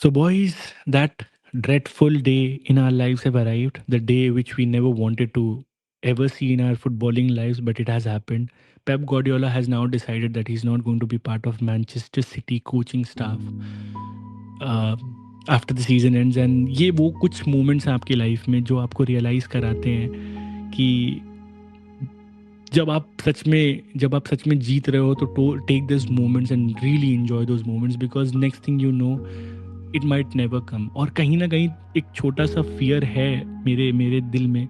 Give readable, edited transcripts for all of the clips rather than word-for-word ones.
So, boys, that dreadful day in our lives have arrived. The day which we never wanted to ever see in our footballing lives, but it has happened. Pep Guardiola has now decided that he's not going to be part of Manchester City coaching staff uh, after the season ends. And ये वो कुछ moments हैं आपकी life में जो आपको realise कराते हैं कि जब आप सच में जीत रहे हो तो take this moments and really enjoy those moments because next thing you know it might never come. और कहीं ना कहीं एक छोटा सा फियर है मेरे मेरे दिल में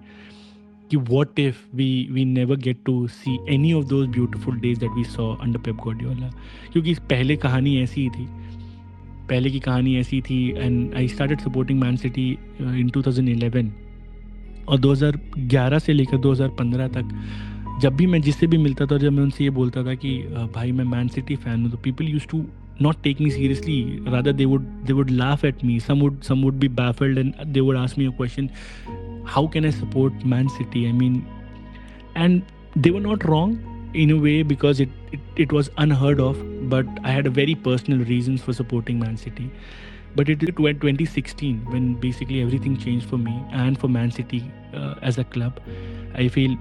कि what if we never get to see any of those beautiful days that we saw under Pep Guardiola. क्योंकि पहले की कहानी ऐसी थी and I started supporting Man City in 2011। और 2011 से लेकर 2015 तक जब भी मैं जिससे भी मिलता था, जब मैं उनसे ये बोलता था कि भाई मैं मैन सिटी फ़ैन हूँ, तो people use to not take me seriously. Rather, they would laugh at me. Some would be baffled and they would ask me a question: how can I support Man City? I mean, and they were not wrong in a way because it was unheard of. But I had a very personal reasons for supporting Man City. But it went 2016 when basically everything changed for me and for Man City as a club. I feel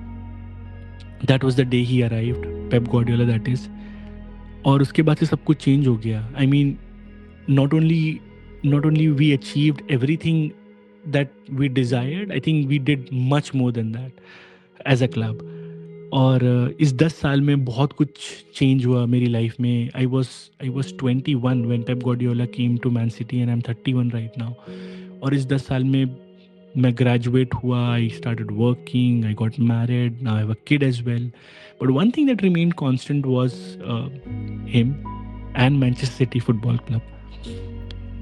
that was the day he arrived, Pep Guardiola, that is. और उसके बाद से सब कुछ change हो गया। I mean not only we achieved everything that we desired, I think we did much more than that as a club. और इस 10 साल में बहुत कुछ चेंज हुआ मेरी लाइफ में। I was 21 when Pep Guardiola came to Man City and I am 31 right now. और इस 10 साल में मैं ग्रेजुएट हुआ, I started working, I got married, now I have a kid as well. But one thing that remained constant was him and Manchester City Football Club.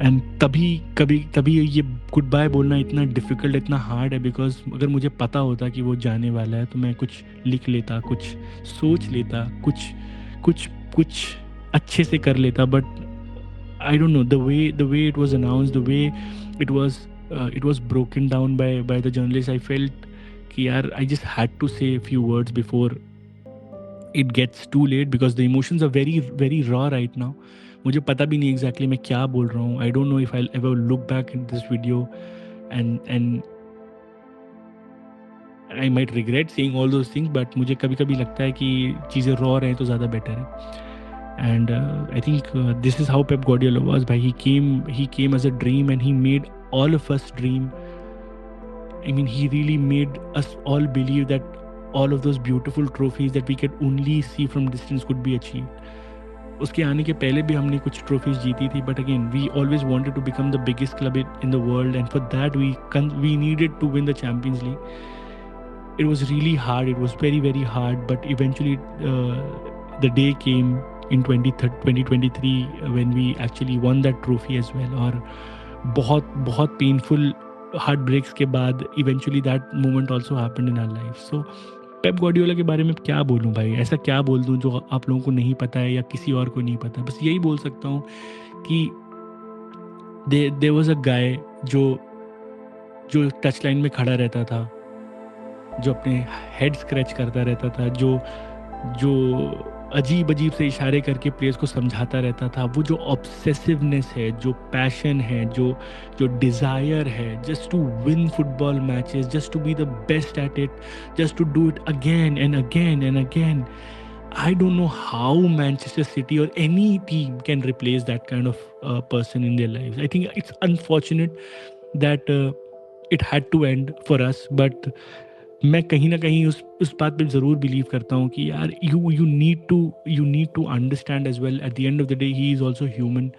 And तभी ये good bye बोलना इतना डिफ़िकल्ट, इतना hard है because अगर मुझे पता होता कि वो जाने वाला है तो मैं कुछ लिख लेता, कुछ सोच लेता, कुछ कुछ अच्छे से कर लेता। But I don't know the way it was announced, the way it was broken down by the journalist. I felt कि यार I just had to say a few words before it gets too late because the emotions are very very raw right now. मुझे पता भी नहीं exactly मैं क्या बोल रहा हूँ. I don't know if I'll ever look back in this video and I might regret saying all those things, but मुझे कभी कभी लगता है कि चीज़ें raw रहें तो ज़्यादा better है. And I think this is how Pep Guardiola was. Bhai, he came as a dream and he made all of us dream. I mean, he really made us all believe that all of those beautiful trophies that we could only see from distance could be achieved. उसके आने के पहले भी हमने कुछ trophies जीती थी, but again we always wanted to become the biggest club in the world and for that we needed to win the Champions League. It was really hard. It was very, very hard. But eventually, the day came in 2023 when we actually won that trophy as well. और बहुत बहुत painful heart breaks के बाद eventually that moment also happened in our life. So Pep Guardiola के बारे में क्या बोलूँ भाई, ऐसा क्या बोल दूँ जो आप लोगों को नहीं पता है या किसी और को नहीं पता. बस यही बोल सकता हूँ कि देयर वाज अ गाय जो टच लाइन में खड़ा रहता था, जो अपने हेड स्क्रैच करता रहता था, जो अजीब अजीब से इशारे करके प्लेयर्स को समझाता रहता था. वो जो ऑब्सेसिवनेस है, जो पैशन है, जो डिज़ायर है, just to win football matches, just to be the best at it, just to do it again and again and again. I don't know how Manchester City or any team can replace that kind of person in their lives. I think it's unfortunate that it had to end for us, but मैं कहीं ना कहीं उस बात पे ज़रूर believe करता हूँ कि यार you need to understand as well at the end of the day he is also human.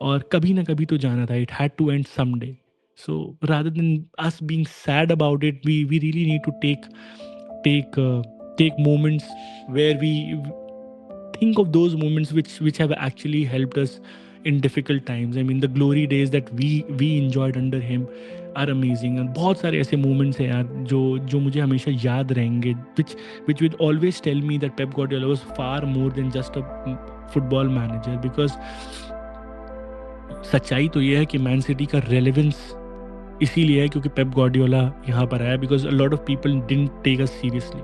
और कभी ना कभी तो जाना था. It had to end some day. So rather than us being sad about it, we really need to take moments where we think of those moments which have actually helped us in difficult times. I mean, the glory days that we enjoyed under him are amazing. And बहुत सारे ऐसे moments हैं यार जो मुझे हमेशा याद रहेंगे, which will always tell me that Pep Guardiola was far more than just a football manager. Because सच्चाई तो ये है कि मैन सिटी का रेलेवेंस इसीलिए है क्योंकि पेप गार्डियोला यहाँ पर आया. Because a lot of people didn't take us seriously.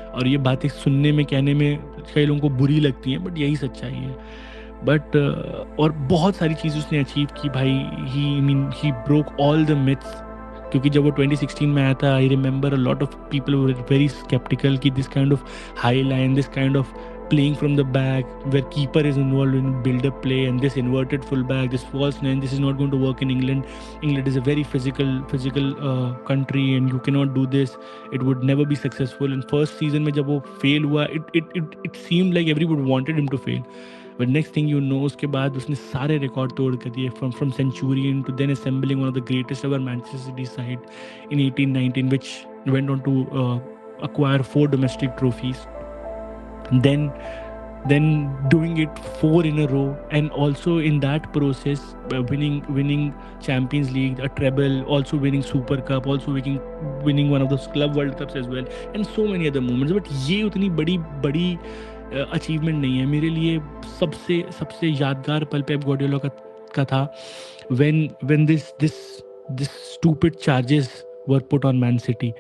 और ये बातें सुनने में, कहने में कई लोगों को बुरी लगती हैं, बट यही सच्चाई है. बट और बहुत सारी चीज़ उसने अचीव की भाई. He broke all the myths. क्योंकि जब वो 2016 में आया था, I remember a lot of people were very sceptical कि this kind of high line, this kind of playing from the back where keeper is involved in build up play, and this inverted full back, this false nine, this is not going to work in England. England is a very physical country, and you cannot do this. It would never be successful. And first season में जब वो fail हुआ, it seemed like everyone wanted him to fail. But next thing you know, उसके बाद उसने सारे record तोड़ कर दिए, from Centurion to then assembling one of the greatest ever Manchester City side in 1819, which went on to acquire 4 domestic trophies. Then doing it 4 in a row, and also in that process winning Champions League, a treble, also winning Super Cup, also winning one of those Club World Cups as well, and so many other moments. But ये उतनी बड़ी achievement नहीं है मेरे लिए. सबसे यादगार पल पेप गार्डियोला का था when this stupid charges were put on Man City.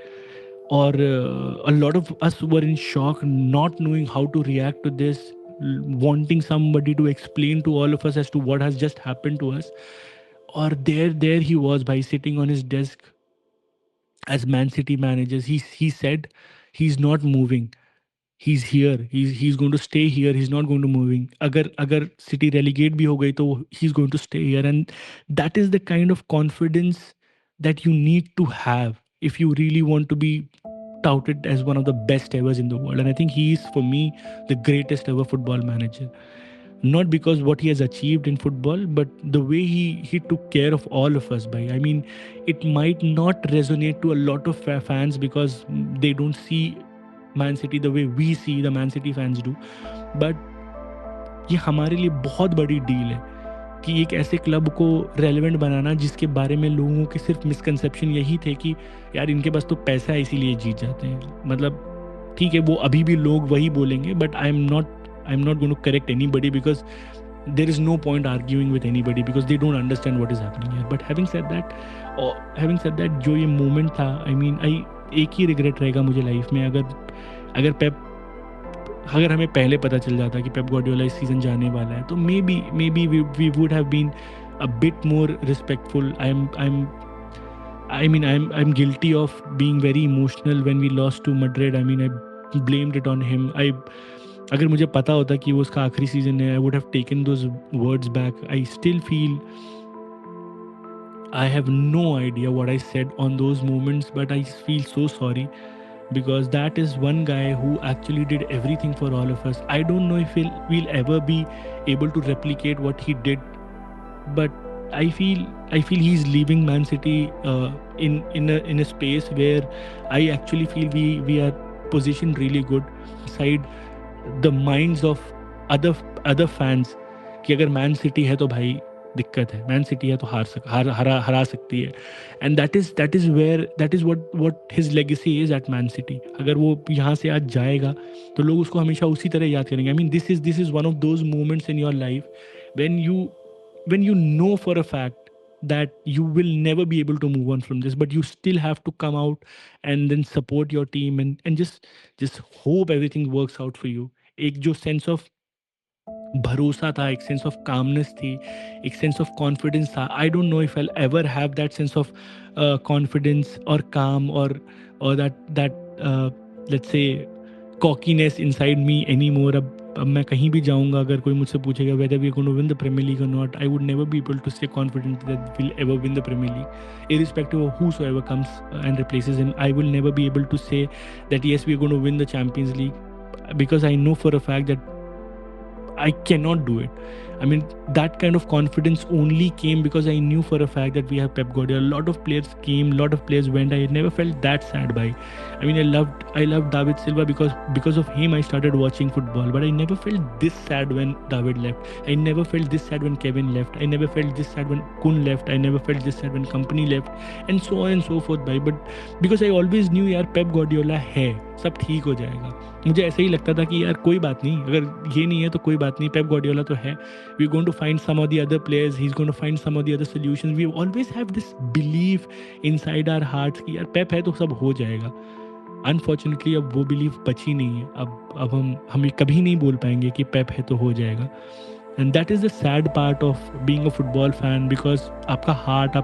Or a lot of us were in shock, not knowing how to react to this, wanting somebody to explain to all of us as to what has just happened to us. Or there he was, by sitting on his desk as Man City managers. He said he's not moving. He's here. He's going to stay here. He's not going to moving. अगर City relegate भी हो गई तो he's going to stay here. And that is the kind of confidence that you need to have if you really want to be touted as one of the best evers in the world. And I think he is, for me, the greatest ever football manager. Not because what he has achieved in football, but the way he took care of all of us. By I mean, it might not resonate to a lot of fans because they don't see Man City the way we see the Man City fans do. But ये हमारे लिए बहुत बड़ी deal है कि एक ऐसे club को रेलेवेंट बनाना जिसके बारे में लोगों के सिर्फ मिसकंसेप्शन यही थे कि यार इनके पास तो पैसा है इसीलिए जीत जाते हैं. मतलब ठीक है, वो अभी भी लोग वही बोलेंगे, but I am not going to correct anybody because there is no point arguing with anybody because they don't understand what is happening here. But having said that, जो ये moment था, I mean, एक ही regret रहेगा मुझे life में, अगर हमें पहले पता चल जाता कि पेप गार्डियोला इस सीजन जाने वाला है, तो maybe we would have been a bit more respectful. I'm guilty of being very emotional when we lost to Madrid. I mean, I blamed it on him. अगर मुझे पता होता कि वो उसका आखिरी सीजन है, I would have taken those words back. I still feel I have no idea what I said on those moments, but I feel so sorry because that is one guy who actually did everything for all of us. I don't know if we'll ever be able to replicate what he did, but I feel he's leaving Man City in a space where I actually feel we are positioned really good inside the minds of other fans कि अगर man city है तो भाई दिक्कत है, man city है तो हरा सकती है. And that is what his legacy is at Man City. अगर वो यहाँ से आज जाएगा तो लोग उसको हमेशा उसी तरह याद करेंगे. I mean this is one of those moments in your life when you know for a fact that you will never be able to move on from this, but you still have to come out and then support your team and just hope everything works out for you. एक जो sense of भरोसा था, एक sense of calmness थी, एक sense of confidence था. I don't know if I ever have that sense of confidence और calm और that let's say cockiness inside me anymore. अब मैं कहीं भी जाऊंगा, अगर कोई मुझसे पूछेगा whether we are going to win the Premier League or not, I would never be able to say confident that we'll ever win the Premier League. Irrespective of whosoever comes and replaces him, I will never be able to say that yes, we are going to win the Champions League, because I know for a fact that I cannot do it. I mean, that kind of confidence only came because I knew for a fact that we have Pep Guardiola. A lot of players came, a lot of players went. I never felt that sad by. I mean, I loved David Silva because of him I started watching football. But I never felt this sad when David left. I never felt this sad when Kevin left. I never felt this sad when Kun left. I never felt this sad when Company left, and so on and so forth. But because I always knew यार Pep Guardiola है, सब ठीक हो जाएगा. मुझे ऐसे ही लगता था कि यार कोई बात नहीं, अगर ये नहीं है तो कोई बात नहीं, पेप गार्डियोला तो है. We going to find some of the other players, he is going to find some of the other solutions. We always have this believe inside our hearts कि यार पेप है तो सब हो जाएगा. अनफॉर्चुनेटली अब वो बिलीव बची नहीं है. अब हम कभी नहीं बोल पाएंगे कि पेप है तो हो जाएगा. And that is the sad part of being a football fan, because आपका हार्ट,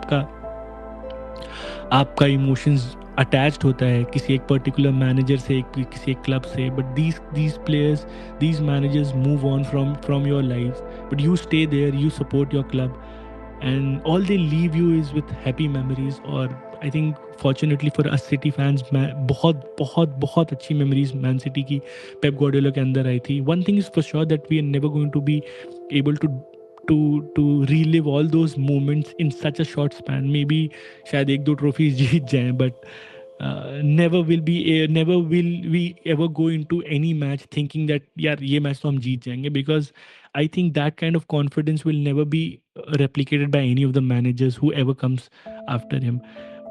आपका इमोशंस अटैच्ड होता है किसी एक पर्टिकुलर मैनेजर से, किसी एक क्लब से, but these players, these managers move on from your life, but you stay there, you support your club, and all they leave you is with happy memories. और I think fortunately for us City fans, मैं बहुत बहुत बहुत अच्छी memories man city की पेप Guardiola के अंदर आई थी. One thing is for sure that we are never going to be able to relive all those moments in such a short span. Maybe शायद एक दो ट्रॉफीज जीत जाएं, but never will we ever go into any match thinking that यार ये match तो हम जीत जाएंगे, because I think that kind of confidence will never be replicated by any of the managers who ever comes after him.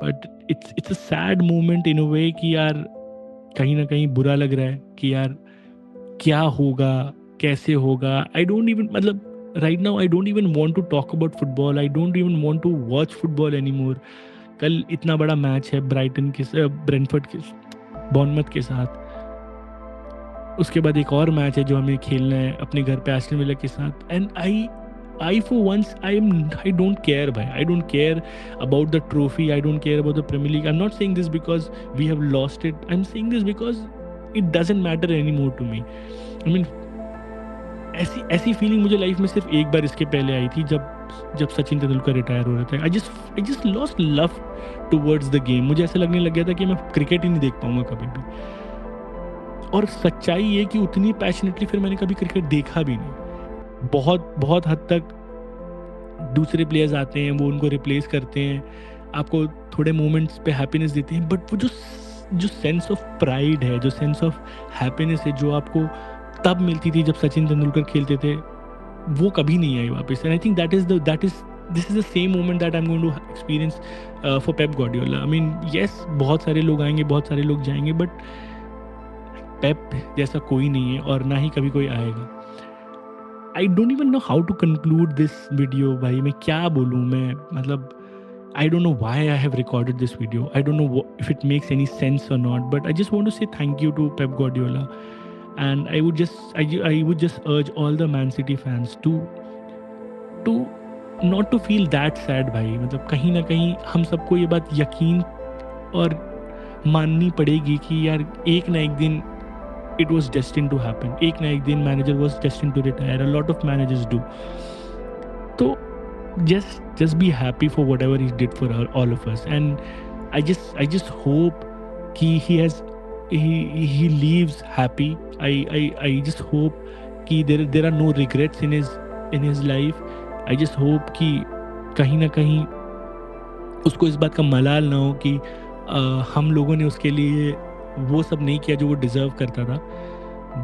But it's a sad moment in a way कि यार कहीं ना कहीं बुरा लग रहा है कि यार क्या होगा, कैसे होगा. I don't even, मतलब right now I don't even want to talk about football. I don't even want to watch football anymore. कल इतना बड़ा मैच है ब्रेंटफोर्ड के, बॉर्नमथ के साथ. उसके बाद एक और मैच है जो हमें खेलना है अपने घर पे एस्टन विला के साथ. And I for once I don't care भाई. I don't care about the trophy. I don't care about the premier league. I am not saying this because we have lost it. I am saying this because it doesn't matter any more to me. I mean ऐसी feeling मुझे life में सिर्फ एक बार इसके पहले आई थी, जब Sachin Tendulkar retire हो रहे थे. I just lost love towards the game. मुझे ऐसा लगने लग गया था कि मैं क्रिकेट ही नहीं देख पाऊंगा कभी भी. और सच्चाई ये कि उतनी पैशनेटली फिर मैंने कभी क्रिकेट देखा भी नहीं. बहुत बहुत हद तक दूसरे प्लेयर्स आते हैं, वो उनको रिप्लेस करते हैं, आपको थोड़े मोमेंट्स पे हैप्पीनेस देते हैं, बट वो जो सेंस ऑफ प्राइड है, जो सेंस ऑफ हैप्पीनेस है, जो आपको तब मिलती थी जब सचिन तेंदुलकर खेलते थे, वो कभी नहीं आई वापस. And I think this is the same moment that I am going to experience for Pep Guardiola. I mean yes, बहुत सारे लोग आएंगे, बहुत सारे लोग जाएंगे, बट पेप जैसा कोई नहीं है और ना ही कभी कोई आएगा. I don't even know how to conclude this video. भाई मैं क्या बोलूँ, मैं मतलब I don't know why I have recorded this video. I don't know if it makes any sense or not, but I just want to say thank you to Pep Guardiola, and I would just urge all the Man City fans to not to feel that sad भाई. मतलब कहीं ना कहीं हम सबको ये बात यकीन और माननी पड़ेगी कि यार एक ना एक दिन it was destined to happen. एक ना एक दिन manager was destined to retire. A lot of managers do. So just be happy for whatever he did for all of us, and I just hope he leaves happy. I just hope कि there are no regrets in his life. I just hope कि कहीं ना कहीं उसको इस बात का मलाल ना हो कि हम लोगों ने उसके लिए वो सब नहीं किया जो वो डिज़र्व करता था.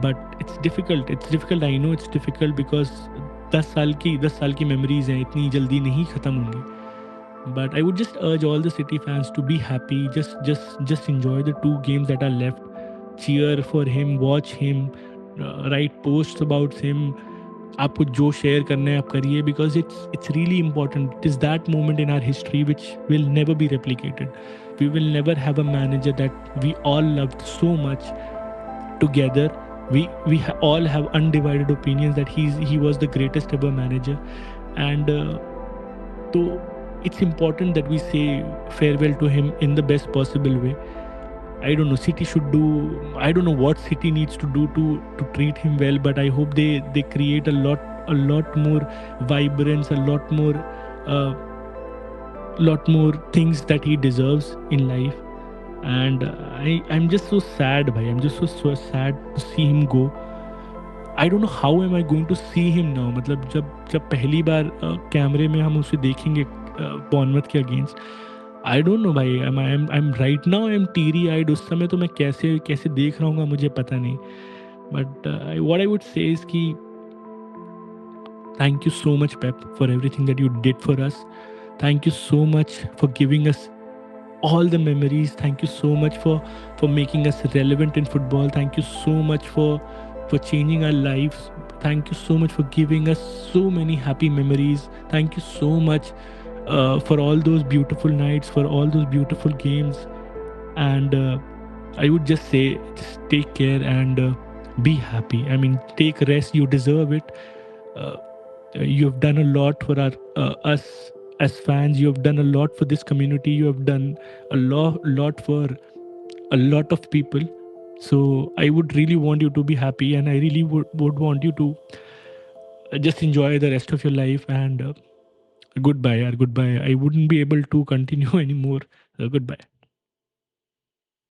But it's difficult. I know it's difficult because 10 साल की मेमोरीज़ हैं, इतनी जल्दी नहीं ख़त्म होंगी. But I would just urge all the City fans to be happy. Just enjoy the 2 games that are left. Cheer for him, watch him, write posts about him. आपको जो शेयर करना है आप करिए, because it's really important. It is that moment in our history which will never be replicated. We will never have a manager that we all loved so much together. We all have undivided opinions that he was the greatest ever manager, and so it's important that we say farewell to him in the best possible way. I don't know, City should do, I don't know what City needs to do to treat him well, but I hope they create a lot more vibrance, a lot more things that he deserves in life. And I'm just so sad bhai. I'm just so sad to see him go. I don't know how am I going to see him now. मतलब जब पहली बार कैमरे में हम उसे देखेंगे Bournemouth के against, I don't no भाई. I'm right now I'm teary eyed. उस समय तो मैं कैसे देख रहा हूँ मुझे पता नहीं. But what I would say is कि thank you so much Pep for everything that you did for us. Thank you so much for giving us all the memories. Thank you so much for making us relevant in football. Thank you so much for changing our lives. Thank you so much for giving us so many happy memories. Thank you so much for all those beautiful nights, for all those beautiful games. And I would just say, just take care and be happy. I mean, take rest. You deserve it. You have done a lot for our us as fans. You have done a lot for this community. You have done a lot for a lot of people. So I would really want you to be happy, and I really would want you to just enjoy the rest of your life. And goodbye, goodbye. I wouldn't be able to continue anymore. Goodbye.